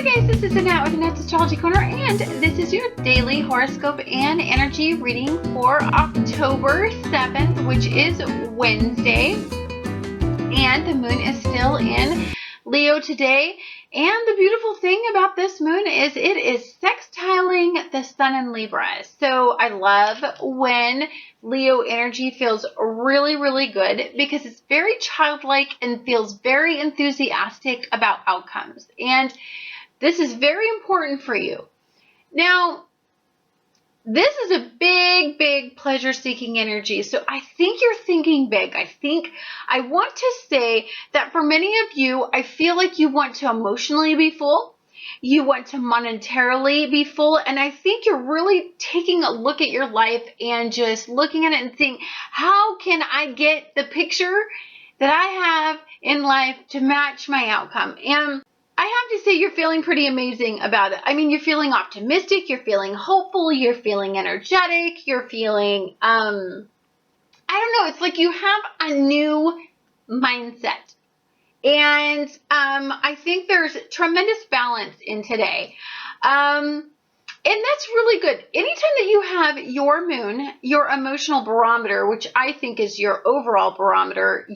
Hi guys, this is Annette with Annette's Astrology Corner, and this is your daily horoscope and energy reading for October 7th, which is Wednesday. And the moon is still in Leo today. And the beautiful thing about this moon is it is sextiling the sun in Libra. So I love when Leo energy feels really, really good because it's very childlike and feels very enthusiastic about outcomes. And this is very important for you. Now, this is a big, big pleasure-seeking energy. So I think you're thinking big. I want to say that for many of you, I feel like you want to emotionally be full. You want to monetarily be full. And I think you're really taking a look at your life and just looking at it and saying, how can I get the picture that I have in life to match my outcome? And I have to say you're feeling pretty amazing about it. I mean, you're feeling optimistic, you're feeling hopeful, you're feeling energetic, you're feeling, I don't know, it's like you have a new mindset. And I think there's tremendous balance in today. And that's really good. Anytime that you have your moon, your emotional barometer, which I think is your overall barometer,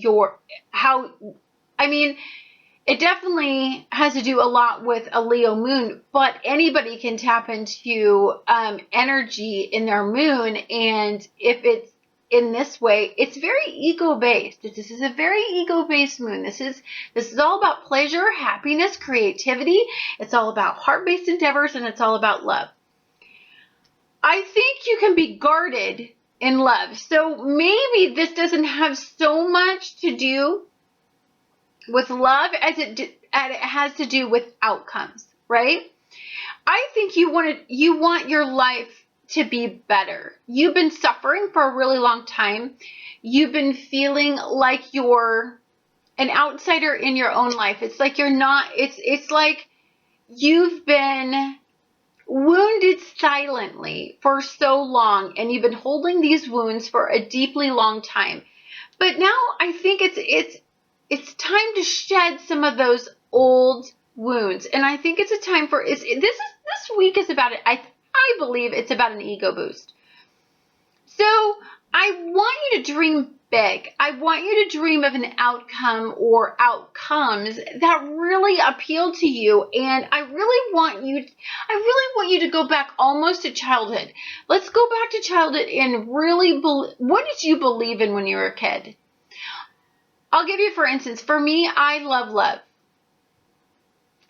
it definitely has to do a lot with a Leo moon, but anybody can tap into energy in their moon. And if it's in this way, it's very ego-based. This is a very ego-based moon. This is all about pleasure, happiness, creativity. It's all about heart-based endeavors, and it's all about love. I think you can be guarded in love. So maybe this doesn't have so much to do with love as it has to do with outcomes, right? I think you want your life to be better. You've been suffering for a really long time. You've been feeling like you're an outsider in your own life. It's like you're not, it's like you've been wounded silently for so long, and you've been holding these wounds for a deeply long time. But now I think it's time to shed some of those old wounds. And I think it's a time for, this week is about it. I believe it's about an ego boost. So I want you to dream big. I want you to dream of an outcome or outcomes that really appeal to you. And I really want you to go back almost to childhood. Let's go back to childhood and really, what did you believe in when you were a kid? I'll give you, for instance, for me, I love love.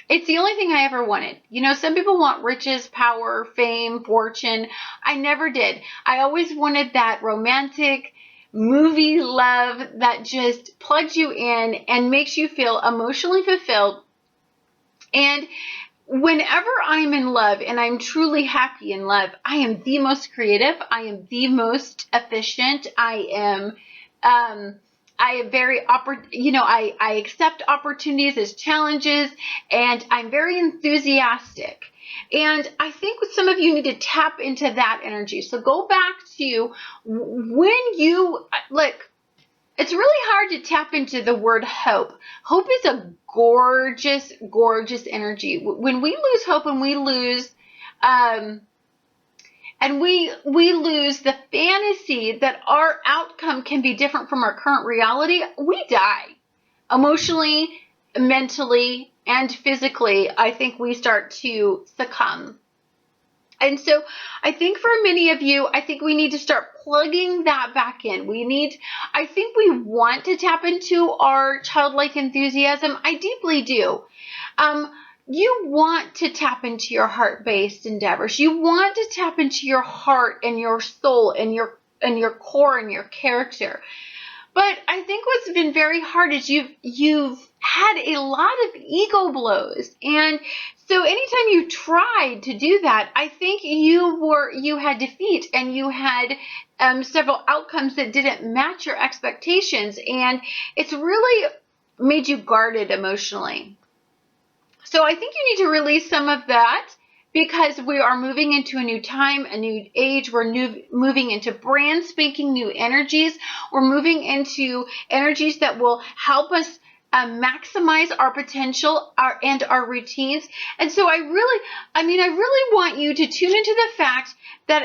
It's the only thing I ever wanted. You know, some people want riches, power, fame, fortune. I never did. I always wanted that romantic movie love that just plugs you in and makes you feel emotionally fulfilled. And whenever I'm in love and I'm truly happy in love, I am the most creative. I am the most efficient. I am very, I accept opportunities as challenges, and I'm very enthusiastic. And I think some of you need to tap into that energy. So go back to when you, it's really hard to tap into the word hope. Hope is a gorgeous, gorgeous energy. When we lose hope and we lose, we lose the fantasy that our outcome can be different from our current reality, we die. Emotionally, mentally, and physically, I think we start to succumb. And so I think for many of you, I think we need to start plugging that back in. I think we want to tap into our childlike enthusiasm. I deeply do. You want to tap into your heart-based endeavors. You want to tap into your heart and your soul and your core and your character. But I think what's been very hard is you've had a lot of ego blows. And so anytime you tried to do that, I think you had defeat, and you had several outcomes that didn't match your expectations. And it's really made you guarded emotionally. So I think you need to release some of that, because we are moving into a new time, a new age. We're moving into brand spanking new energies. We're moving into energies that will help us maximize our potential, and our routines. And so I really want you to tune into the fact that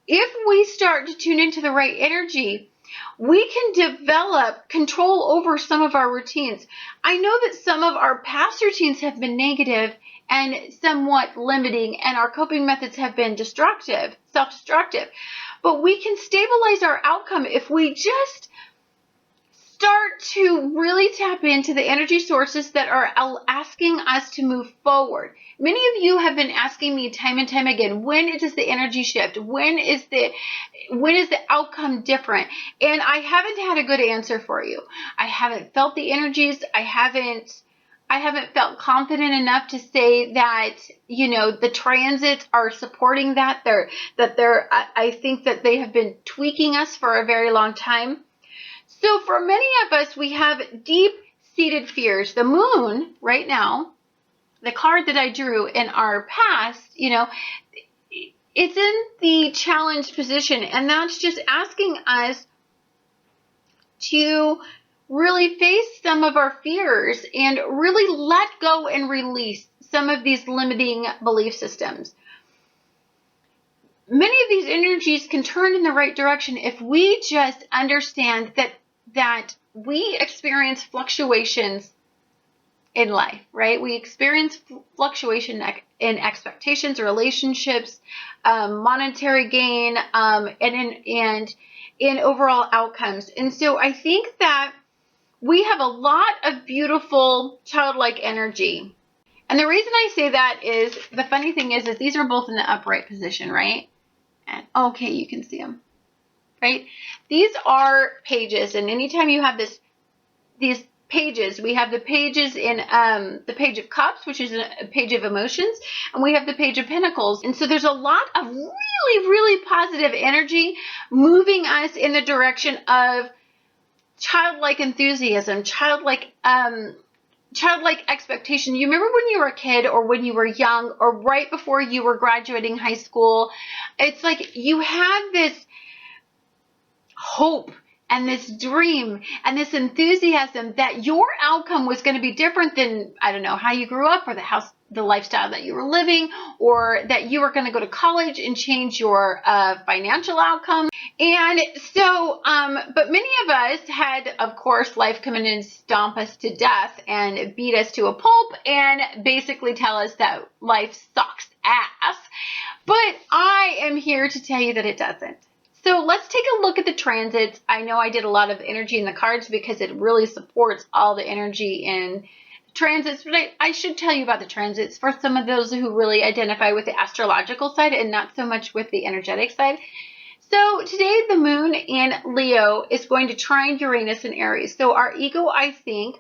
if we start to tune into the right energy, we can develop control over some of our routines. I know that some of our past routines have been negative and somewhat limiting, and our coping methods have been destructive, self-destructive. But we can stabilize our outcome if we just start to really tap into the energy sources that are asking us to move forward. Many of you have been asking me time and time again, when does the energy shift? When is the outcome different? And I haven't had a good answer for you. I haven't felt the energies. I haven't felt confident enough to say that, the transits are supporting that. I think that they have been tweaking us for a very long time. So for many of us, we have deep-seated fears. The moon right now, the card that I drew in our past, it's in the challenge position, and that's just asking us to really face some of our fears and really let go and release some of these limiting belief systems. Many of these energies can turn in the right direction if we just understand that we experience fluctuations in life, right? We experience fluctuation in expectations, relationships, monetary gain, and in overall outcomes. And so I think that we have a lot of beautiful childlike energy. And the reason I say that is, the funny thing is these are both in the upright position, right? And okay, you can see them, right? These are pages, and anytime you have these pages, we have the pages in the Page of Cups, which is a page of emotions, and we have the Page of Pentacles. And so there's a lot of really, really positive energy moving us in the direction of childlike enthusiasm, childlike expectation. You remember when you were a kid, or when you were young, or right before you were graduating high school, it's like you had this hope and this dream and this enthusiasm that your outcome was going to be different than, I don't know, how you grew up, or the lifestyle that you were living, or that you were going to go to college and change your financial outcome. And so, but many of us had, of course, life come in and stomp us to death and beat us to a pulp and basically tell us that life sucks ass. But I am here to tell you that it doesn't. So let's take a look at the transits. I know I did a lot of energy in the cards because it really supports all the energy in transits, but I should tell you about the transits for some of those who really identify with the astrological side and not so much with the energetic side. So today the moon in Leo is going to trine Uranus in Aries. So our ego, I think,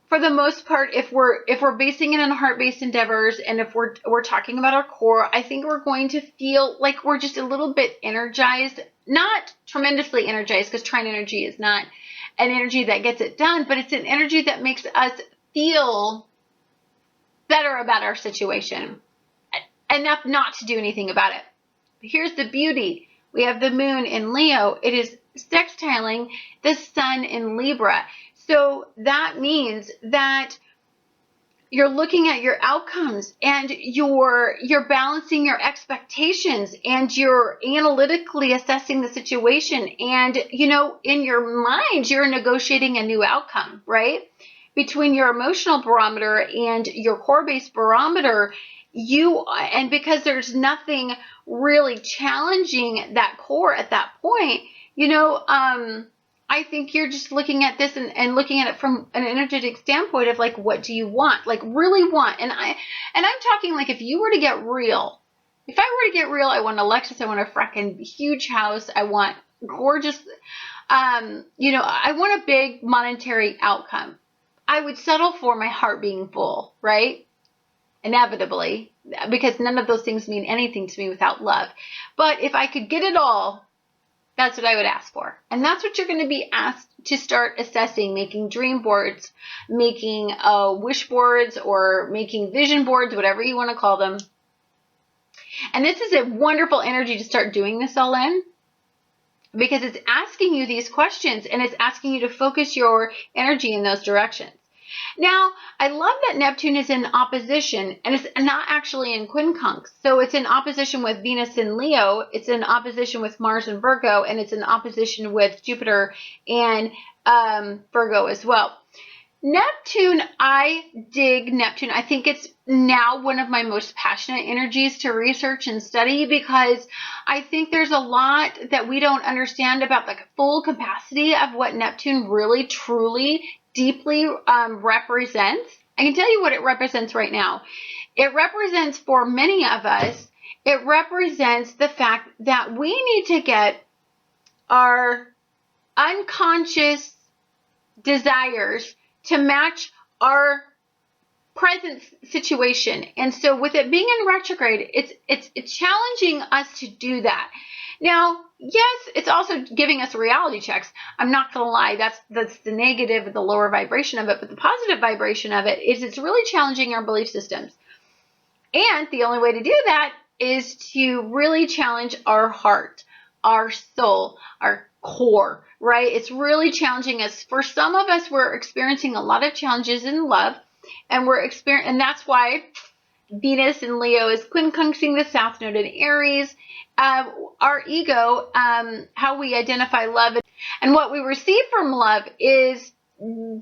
for the most part, if we're basing it on heart-based endeavors, and if we're talking about our core, I think we're going to feel like we're just a little bit energized, not tremendously energized, because trine energy is not an energy that gets it done, but it's an energy that makes us feel better about our situation, enough not to do anything about it. But here's the beauty. We have the moon in Leo. It is sextiling the sun in Libra. So that means that you're looking at your outcomes, and you're balancing your expectations, and you're analytically assessing the situation, and in your mind you're negotiating a new outcome, right? Between your emotional barometer and your core-based barometer, and because there's nothing really challenging that core at that point, I think you're just looking at this and looking at it from an energetic standpoint of like, what do you want? Like, really want. And I'm talking like, if you were to get real, I want a Lexus, I want a frickin' huge house, I want gorgeous, I want a big monetary outcome. I would settle for my heart being full, right? Inevitably, because none of those things mean anything to me without love. But if I could get it all, that's what I would ask for. And that's what you're going to be asked to start assessing, making dream boards, making wish boards, or making vision boards, whatever you want to call them. And this is a wonderful energy to start doing this all in. because it's asking you these questions and it's asking you to focus your energy in those directions. Now, I love that Neptune is in opposition, and it's not actually in quincunx. So it's in opposition with Venus in Leo, it's in opposition with Mars in Virgo, and it's in opposition with Jupiter and Virgo as well. Neptune, I dig Neptune. I think it's now one of my most passionate energies to research and study, because I think there's a lot that we don't understand about the full capacity of what Neptune really, truly, deeply represents. I can tell you what it represents right now. It represents, for many of us, it represents the fact that we need to get our unconscious desires to match our present situation. And so with it being in retrograde, it's challenging us to do that. Now, yes, it's also giving us reality checks. I'm not going to lie, that's the negative, the lower vibration of it, but the positive vibration of it is it's really challenging our belief systems. And the only way to do that is to really challenge our heart, our soul, our core, right? It's really challenging us. For some of us, we're experiencing a lot of challenges in love, and and that's why Venus in Leo is quincunxing the South Node in Aries. Our ego, how we identify love and what we receive from love is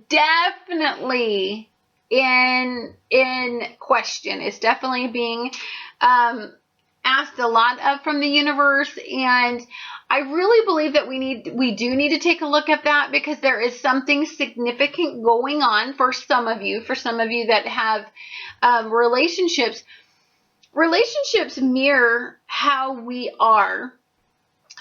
definitely in question. It's definitely being asked a lot of from the universe, and I really believe that we do need to take a look at that, because there is something significant going on for some of you that have relationships. Relationships mirror how we are.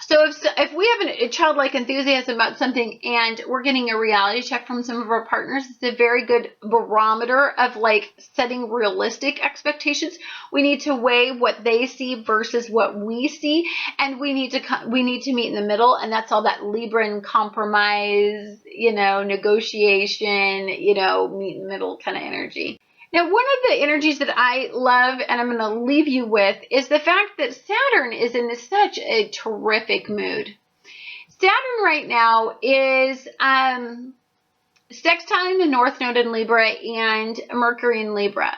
So if we have a childlike enthusiasm about something and we're getting a reality check from some of our partners, it's a very good barometer of like setting realistic expectations. We need to weigh what they see versus what we see, and we need to meet in the middle, and that's all that Libran compromise, negotiation, meet in the middle kind of energy. Now, one of the energies that I love, and I'm going to leave you with, is the fact that Saturn is in such a terrific mood. Saturn right now is sextiling the North Node in Libra and Mercury in Libra.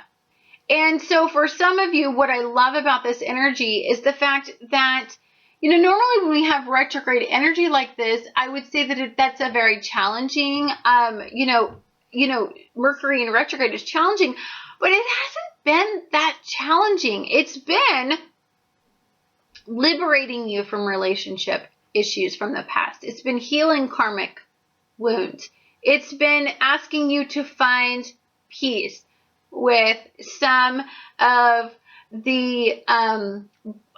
And so for some of you, what I love about this energy is the fact that, normally when we have retrograde energy like this, I would say that that's a very challenging, Mercury in retrograde is challenging, but it hasn't been that challenging. It's been liberating you from relationship issues from the past. It's been healing karmic wounds. It's been asking you to find peace with some of the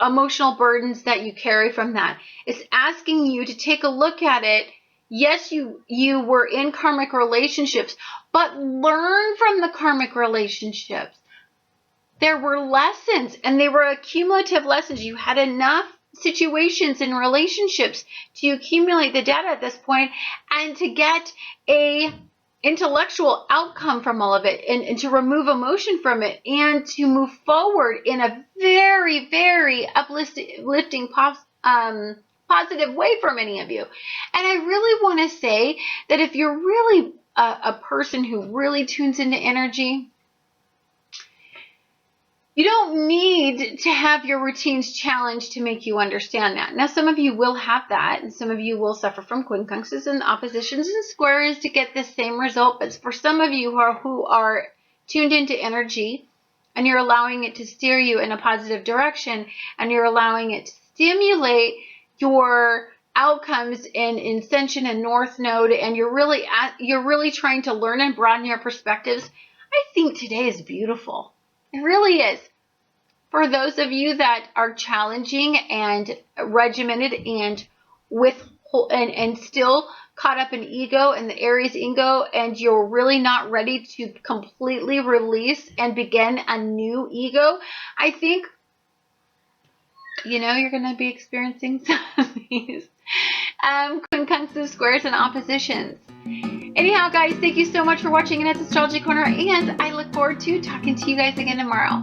emotional burdens that you carry from that. It's asking you to take a look at it. Yes, you were in karmic relationships, but learn from the karmic relationships. There were lessons, and they were accumulative lessons. You had enough situations and relationships to accumulate the data at this point and to get a intellectual outcome from all of it, and to remove emotion from it, and to move forward in a very, very uplifting positive way for many of you. And I really want to say that if you're really a person who really tunes into energy, you don't need to have your routines challenged to make you understand that. Now, some of you will have that, and some of you will suffer from quincunxes and oppositions and squares to get the same result. But for some of you who are tuned into energy, and you're allowing it to steer you in a positive direction, and you're allowing it to stimulate your outcomes in Ascension and North Node, and you're really trying to learn and broaden your perspectives, I think today is beautiful. It really is. For those of you that are challenging and regimented and and still caught up in ego and the Aries ego, and you're really not ready to completely release and begin a new ego, I think you're going to be experiencing some of these quincunxes, squares, and oppositions. Anyhow, guys, thank you so much for watching Annette's Astrology Corner, and I look forward to talking to you guys again tomorrow.